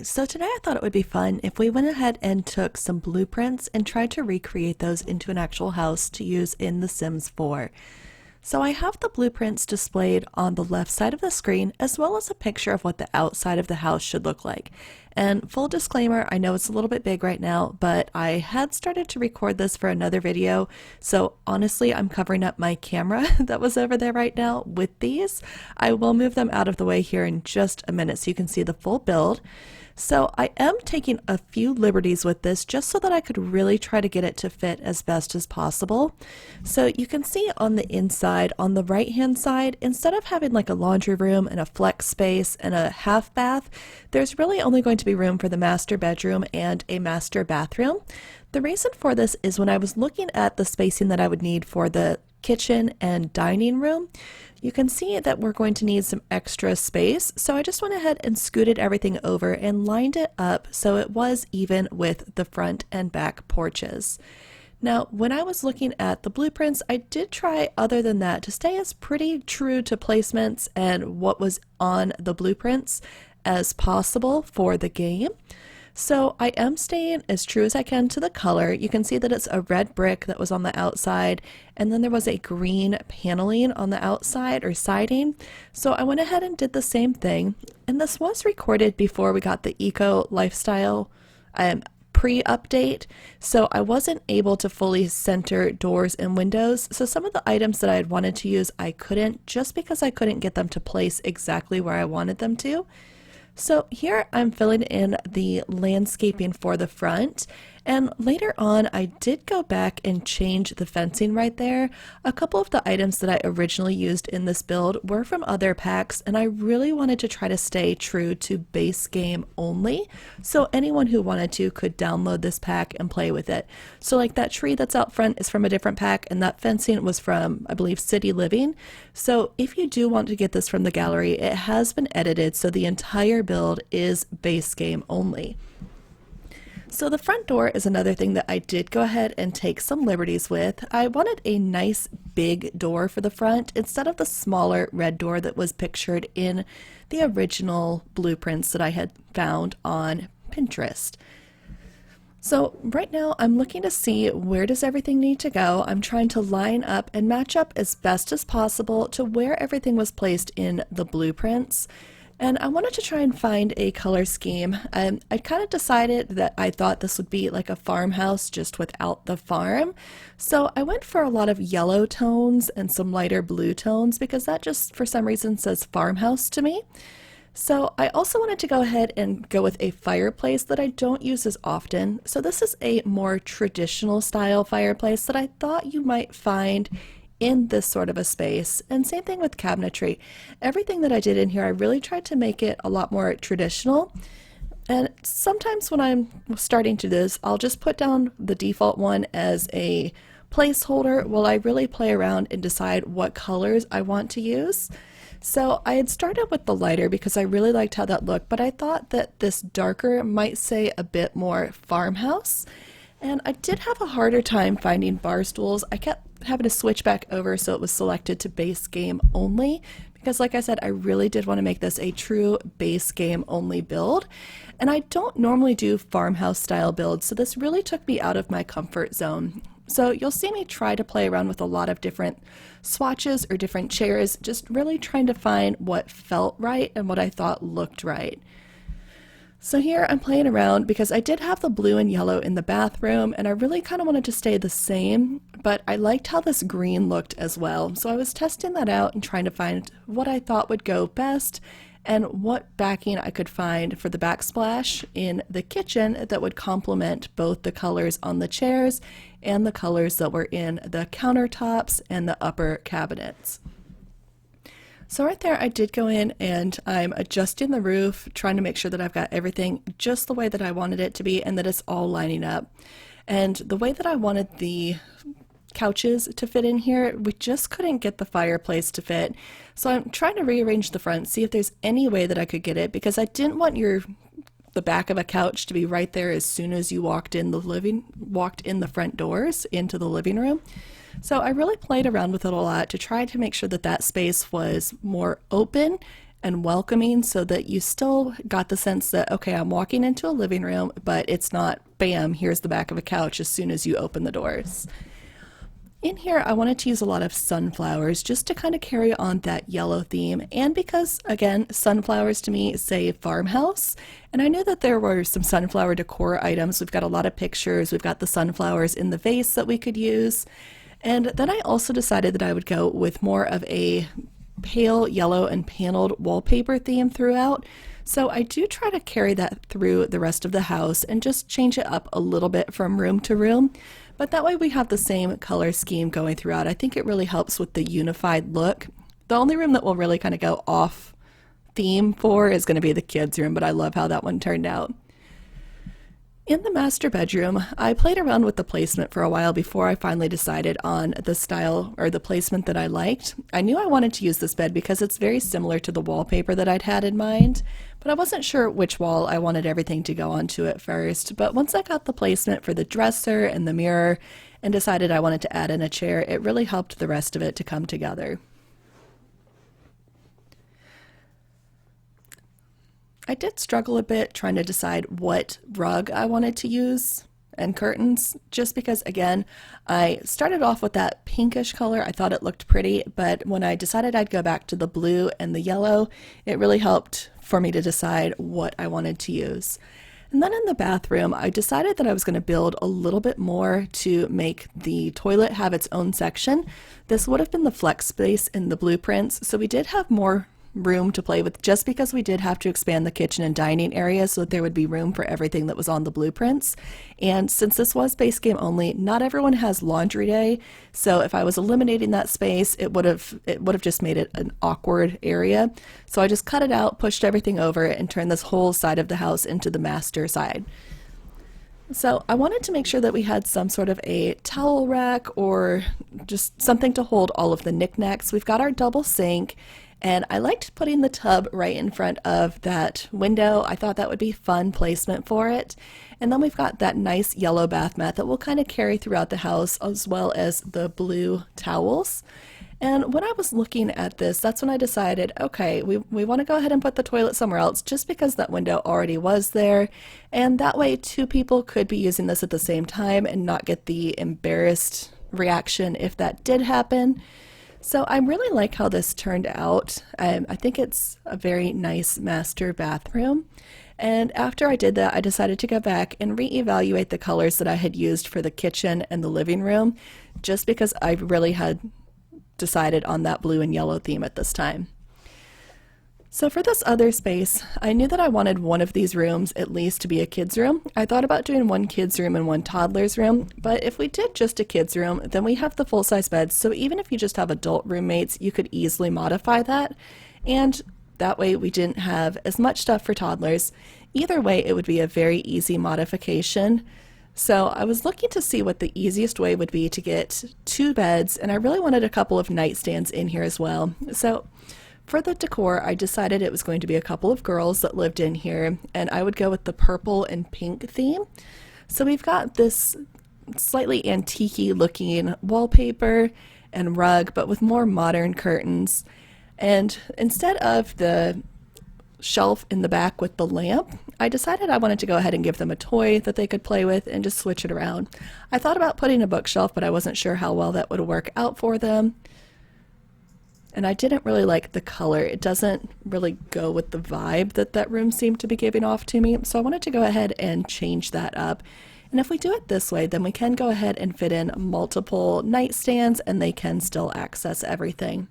Alright, so today I thought it would be fun if we went ahead and took some blueprints and tried to recreate those into an actual house to use in The Sims 4. So I have the blueprints displayed on the left side of the screen, as well as a picture of what the outside of the house should look like. And full disclaimer, I know it's a little bit big right now, but I had started to record this for another video, so honestly I'm covering up my camera that was over there right now with these. I will move them out of the way here in just a minute so you can see the full build. So I am taking a few liberties with this just so that I could really try to get it to fit as best as possible. So you can see on the inside, on the right hand side, instead of having like a laundry room and a flex space and a half bath, there's really only going to be room for the master bedroom and a master bathroom. The reason for this is when I was looking at the spacing that I would need for the kitchen and dining room, you can see that we're going to need some extra space, so I just went ahead and scooted everything over and lined it up so it was even with the front and back porches. Now, when I was looking at the blueprints, I did try, other than that, to stay as pretty true to placements and what was on the blueprints as possible for the game. So I am staying as true as I can to the color. You can see that it's a red brick that was on the outside, and then there was a green paneling on the outside or siding. So I went ahead and did the same thing. And this was recorded before we got the eco lifestyle pre-update, so I wasn't able to fully center doors and windows. So some of the items that I had wanted to use, I couldn't, just because I couldn't get them to place exactly where I wanted them to. So here I'm filling in the landscaping for the front, and later on I did go back and change the fencing right there. A couple of the items that I originally used in this build were from other packs, and I really wanted to try to stay true to base game only, so anyone who wanted to could download this pack and play with it. So like that tree that's out front is from a different pack, and that fencing was from, I believe, City Living. So if you do want to get this from the gallery, it has been edited so the entire build is base game only. So the front door is another thing that I did go ahead and take some liberties with. I wanted a nice big door for the front instead of the smaller red door that was pictured in the original blueprints that I had found on Pinterest. So right now I'm looking to see where does everything need to go. I'm trying to line up and match up as best as possible to where everything was placed in the blueprints. And I wanted to try and find a color scheme. I kind of decided that I thought this would be like a farmhouse just without the farm. So I went for a lot of yellow tones and some lighter blue tones because that just for some reason says farmhouse to me. So I also wanted to go ahead and go with a fireplace that I don't use as often. So this is a more traditional style fireplace that I thought you might find in this sort of a space. And same thing with cabinetry. Everything that I did in here, I really tried to make it a lot more traditional. And sometimes when I'm starting to do this, I'll just put down the default one as a placeholder while I really play around and decide what colors I want to use. So I had started with the lighter because I really liked how that looked, but I thought that this darker might say a bit more farmhouse. And I did have a harder time finding bar stools. I kept having to switch back over so it was selected to base game only because, like I said, I really did want to make this a true base game only build. And I don't normally do farmhouse style builds, so this really took me out of my comfort zone. So you'll see me try to play around with a lot of different swatches or different chairs, just really trying to find what felt right and what I thought looked right. So here I'm playing around because I did have the blue and yellow in the bathroom and I really kind of wanted to stay the same, but I liked how this green looked as well. So I was testing that out and trying to find what I thought would go best and what backing I could find for the backsplash in the kitchen that would complement both the colors on the chairs and the colors that were in the countertops and the upper cabinets. So right there I did go in and I'm adjusting the roof, trying to make sure that I've got everything just the way that I wanted it to be and that it's all lining up. And the way that I wanted the couches to fit in here, we just couldn't get the fireplace to fit. So I'm trying to rearrange the front, see if there's any way that I could get it, because I didn't want the back of a couch to be right there as soon as you walked in the front doors into the living room. So I really played around with it a lot to try to make sure that that space was more open and welcoming so that you still got the sense that, okay, I'm walking into a living room, but it's not, bam, here's the back of a couch as soon as you open the doors. In here, I wanted to use a lot of sunflowers just to kind of carry on that yellow theme, and because, again, sunflowers to me say farmhouse, and I knew that there were some sunflower decor items. We've got a lot of pictures, we've got the sunflowers in the vase that we could use, and then I also decided that I would go with more of a pale yellow and paneled wallpaper theme throughout. So I do try to carry that through the rest of the house and just change it up a little bit from room to room. But that way we have the same color scheme going throughout. I think it really helps with the unified look. The only room that will really kind of go off theme for is going to be the kids' room, but I love how that one turned out. In the master bedroom, I played around with the placement for a while before I finally decided on the style or the placement that I liked. I knew I wanted to use this bed because it's very similar to the wallpaper that I'd had in mind, but I wasn't sure which wall I wanted everything to go onto at first. But once I got the placement for the dresser and the mirror and decided I wanted to add in a chair, it really helped the rest of it to come together. I did struggle a bit trying to decide what rug I wanted to use and curtains, just because, again, I started off with that pinkish color. I thought it looked pretty, but when I decided I'd go back to the blue and the yellow, it really helped for me to decide what I wanted to use. And then in the bathroom, I decided that I was going to build a little bit more to make the toilet have its own section. This would have been the flex space in the blueprints, so we did have more room to play with, just because we did have to expand the kitchen and dining area so that there would be room for everything that was on the blueprints. And since this was base game only, not everyone has laundry day, so if I was eliminating that space, it would have just made it an awkward area. So I just cut it out, pushed everything over, and turned this whole side of the house into the master side. So I wanted to make sure that we had some sort of a towel rack or just something to hold all of the knickknacks. We've got our double sink, and I liked putting the tub right in front of that window. I thought that would be fun placement for it. And then we've got that nice yellow bath mat that will kind of carry throughout the house, as well as the blue towels. And when I was looking at this, that's when I decided, okay, we want to go ahead and put the toilet somewhere else, just because that window already was there. And that way 2 people could be using this at the same time and not get the embarrassed reaction if that did happen. So I really like how this turned out. I think it's a very nice master bathroom. And after I did that, I decided to go back and reevaluate the colors that I had used for the kitchen and the living room, just because I really had decided on that blue and yellow theme at this time. So for this other space, I knew that I wanted one of these rooms at least to be a kid's room. I thought about doing one kid's room and one toddler's room, but if we did just a kid's room, then we have the full-size beds, so even if you just have adult roommates, you could easily modify that, and that way we didn't have as much stuff for toddlers. Either way, it would be a very easy modification. So I was looking to see what the easiest way would be to get 2 beds, and I really wanted a couple of nightstands in here as well. So for the decor, I decided it was going to be a couple of girls that lived in here, and I would go with the purple and pink theme. So we've got this slightly antique-y looking wallpaper and rug, but with more modern curtains. And instead of the shelf in the back with the lamp, I decided I wanted to go ahead and give them a toy that they could play with and just switch it around. I thought about putting a bookshelf, but I wasn't sure how well that would work out for them. And I didn't really like the color. It doesn't really go with the vibe that that room seemed to be giving off to me. So I wanted to go ahead and change that up. And if we do it this way, then we can go ahead and fit in multiple nightstands and they can still access everything.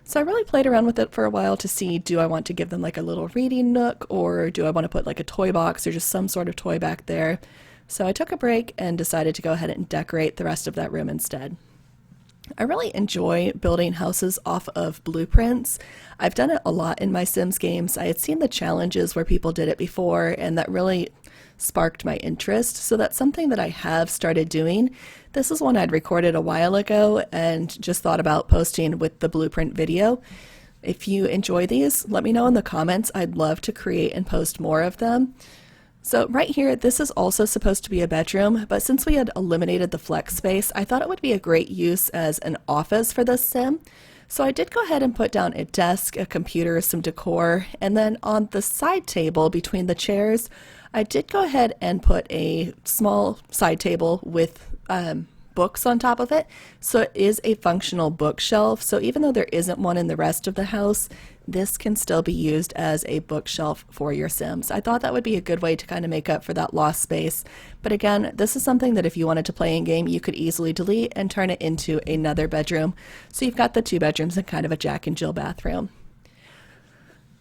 So I really played around with it for a while to see, do I want to give them like a little reading nook, or do I want to put like a toy box or just some sort of toy back there? So I took a break and decided to go ahead and decorate the rest of that room instead. I really enjoy building houses off of blueprints. I've done it a lot in my Sims games. I had seen the challenges where people did it before, and that really sparked my interest. So that's something that I have started doing. This is one I'd recorded a while ago and just thought about posting with the blueprint video. If you enjoy these, let me know in the comments. I'd love to create and post more of them. So right here, this is also supposed to be a bedroom, but since we had eliminated the flex space, I thought it would be a great use as an office for this sim. So I did go ahead and put down a desk, a computer, some decor, and then on the side table between the chairs, I did go ahead and put a small side table with books on top of it. So it is a functional bookshelf. So even though there isn't one in the rest of the house, this can still be used as a bookshelf for your Sims. I thought that would be a good way to kind of make up for that lost space. But again, this is something that if you wanted to play in game, you could easily delete and turn it into another bedroom. So you've got the 2 bedrooms and kind of a Jack and Jill bathroom.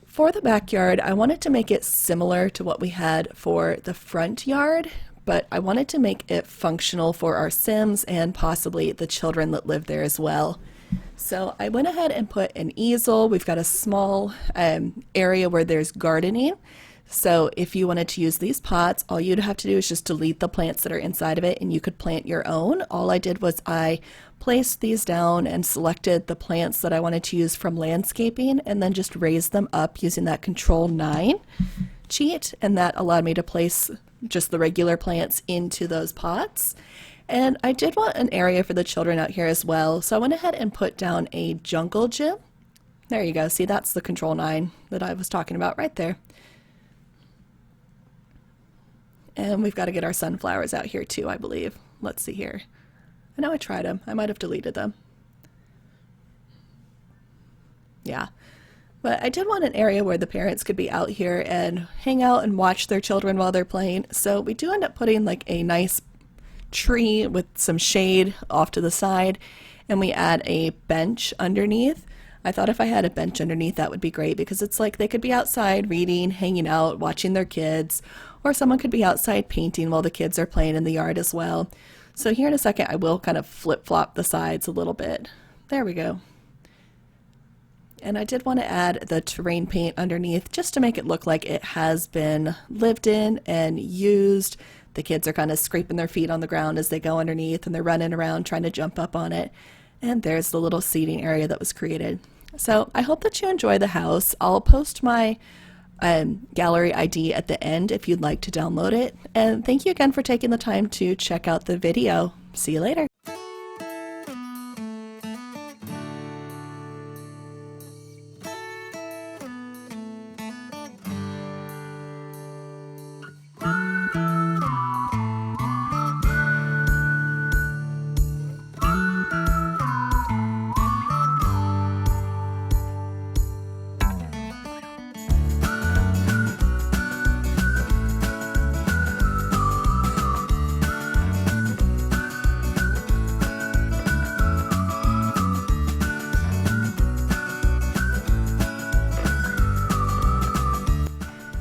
For the backyard, I wanted to make it similar to what we had for the front yard, but I wanted to make it functional for our Sims and possibly the children that live there as well. So I went ahead and put an easel. We've got a small area where there's gardening. So if you wanted to use these pots, all you'd have to do is just delete the plants that are inside of it and you could plant your own. All I did was I placed these down and selected the plants that I wanted to use from landscaping and then just raised them up using that Control 9 cheat, and that allowed me to place just the regular plants into those pots. And I did want an area for the children out here as well, so I went ahead and put down a jungle gym. There you go. See, that's the Control 9 that I was talking about right there. And we've got to get our sunflowers out here too, I believe. Let's see here. I know I tried them. I might have deleted them. Yeah. But I did want an area where the parents could be out here and hang out and watch their children while they're playing. So we do end up putting like a nice tree with some shade off to the side, and we add a bench underneath. I thought if I had a bench underneath that would be great because it's like they could be outside reading, hanging out, watching their kids, or someone could be outside painting while the kids are playing in the yard as well. So here in a second I will kind of flip-flop the sides a little bit. There we go. And I did want to add the terrain paint underneath just to make it look like it has been lived in and used. The kids are kind of scraping their feet on the ground as they go underneath and they're running around trying to jump up on it. And there's the little seating area that was created. So I hope that you enjoy the house. I'll post my gallery ID at the end if you'd like to download it. And thank you again for taking the time to check out the video. See you later.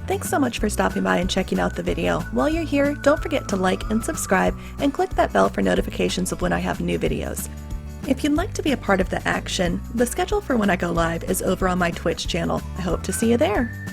Thanks so much for stopping by and checking out the video. While you're here, don't forget to like and subscribe and click that bell for notifications of when I have new videos. If you'd like to be a part of the action, the schedule for when I go live is over on my Twitch channel. I hope to see you there.